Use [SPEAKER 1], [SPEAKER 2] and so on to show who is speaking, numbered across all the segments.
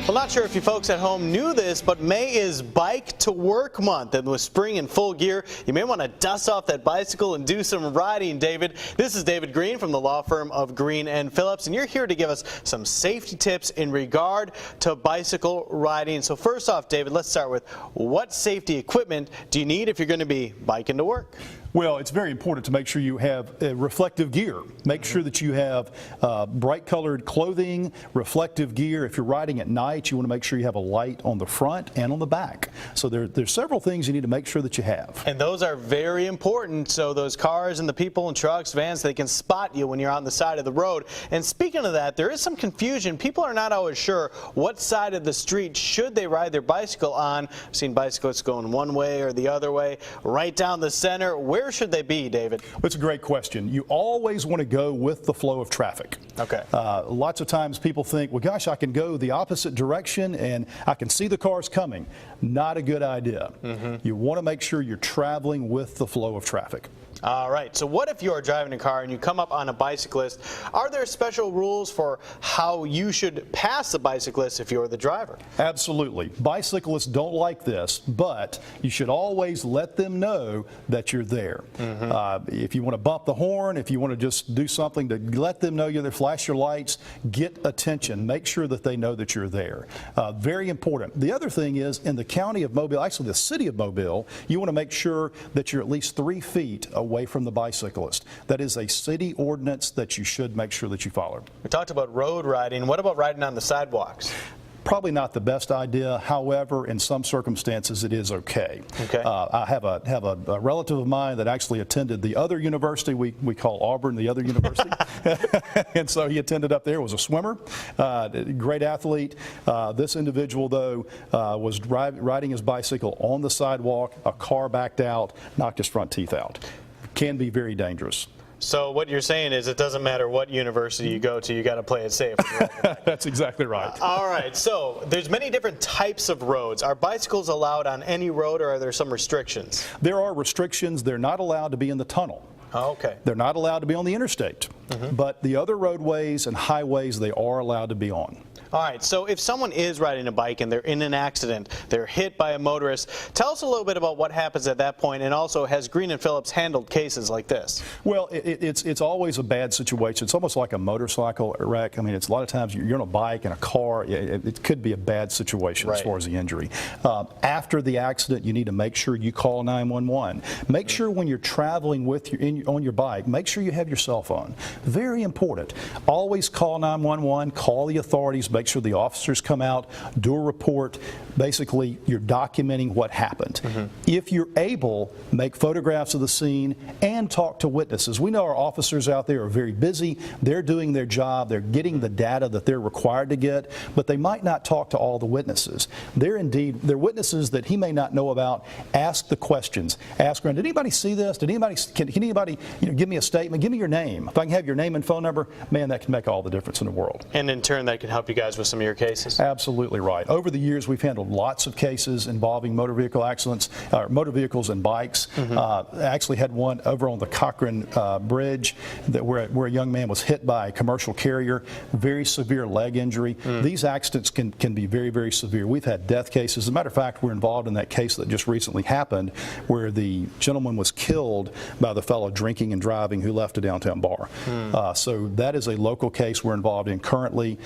[SPEAKER 1] Well, not sure if you folks at home knew this, but May is Bike to Work Month, and with spring in full gear, you may want to dust off that bicycle and do some riding, David. This is David Greene from the law firm of Greene and Phillips, and you're here to give us some safety tips in regard to bicycle riding. So first off, David, let's start with what safety equipment do you need if you're going to be biking to work?
[SPEAKER 2] Well, it's very important to make sure you have reflective gear. Make sure that you have bright colored clothing, reflective gear. If you're riding at night, you want to make sure you have a light on the front and on the back. So there's several things you need to make sure that you have.
[SPEAKER 1] And those are very important, so those cars and the people in trucks, vans, they can spot you when you're on the side of the road. And speaking of that, there is some confusion. People are not always sure what side of the street should they ride their bicycle on. I've seen bicyclists going one way or the other way, right down the center. Where should they be, David?
[SPEAKER 2] It's a great question. You always want to go with the flow of traffic.
[SPEAKER 1] Okay.
[SPEAKER 2] Lots of times people think, well, gosh, I can go the opposite direction and I can see the cars coming. Not a good idea. You want to make sure you're traveling with the flow of traffic.
[SPEAKER 1] All right, so what if you are driving a car and you come up on a bicyclist? Are there special rules for how you should pass the bicyclist if you're the driver?
[SPEAKER 2] Absolutely. Bicyclists don't like this, but you should always let them know that you're there. If you want to bump the horn, if you want to just do something to let them know you're there, flash your lights, get attention, make sure that they know that you're there. Very important. The other thing is, in the county of Mobile, actually the city of Mobile, you want to make sure that you're at least 3 feet away from the bicyclist. That is a city ordinance that you should make sure that you follow.
[SPEAKER 1] We talked about road riding. What about riding on the sidewalks?
[SPEAKER 2] Probably not the best idea. However, in some circumstances, it is okay. I have a relative of mine that actually attended the other university. We call Auburn the other university. And so he attended up there, was a swimmer, great athlete. This individual, though, was riding his bicycle on the sidewalk. A car backed out, knocked his front teeth out. Can be very dangerous.
[SPEAKER 1] So what you're saying is it doesn't matter what university you go to, you got to play it safe.
[SPEAKER 2] That's exactly right.
[SPEAKER 1] All right, so there's many different types of roads. Are bicycles allowed on any road, or are there some restrictions?
[SPEAKER 2] There are restrictions. They're not allowed to be in the tunnel.
[SPEAKER 1] Oh, okay.
[SPEAKER 2] They're not allowed to be on the interstate. But the other roadways and highways, they are allowed to be on.
[SPEAKER 1] All right, so if someone is riding a bike and they're in an accident, they're hit by a motorist, tell us a little bit about what happens at that point, and also, has Greene and Phillips handled cases like this?
[SPEAKER 2] Well, it's always a bad situation. It's almost like a motorcycle wreck. I mean, it's a lot of times you're on a bike, in a car, it could be a bad situation as far as the injury. After the accident, you need to make sure you call 911. Make sure when you're traveling with on your bike, make sure you have your cell phone. Very important. Always call 911, call the authorities, make sure the officers come out, do a report. Basically, you're documenting what happened. If you're able, make photographs of the scene and talk to witnesses. We know our officers out there are very busy. They're doing their job. They're getting the data that they're required to get, but they might not talk to all the witnesses. They're witnesses that he may not know about. Ask the questions. Ask around, did anybody see this? Can anybody give me a statement? Give me your name. If I can have your name and phone number, man, that can make all the difference in the world.
[SPEAKER 1] And in turn, that can help you guys with some of your cases?
[SPEAKER 2] Absolutely right. Over the years, we've handled lots of cases involving motor vehicle accidents, motor vehicles and bikes. I actually had one over on the Cochrane Bridge where a young man was hit by a commercial carrier, very severe leg injury. These accidents can be very, very severe. We've had death cases. As a matter of fact, we're involved in that case that just recently happened where the gentleman was killed by the fellow drinking and driving who left a downtown bar. So that is a local case we're involved in currently.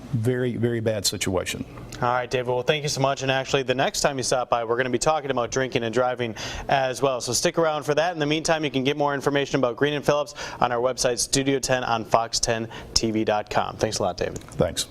[SPEAKER 2] Very, very bad situation.
[SPEAKER 1] All right, David, well, thank you so much. And actually, the next time you stop by, we're going to be talking about drinking and driving as well. So stick around for that. In the meantime, you can get more information about Greene and Phillips on our website, Studio 10 on fox10tv.com. Thanks a lot, David.
[SPEAKER 2] Thanks.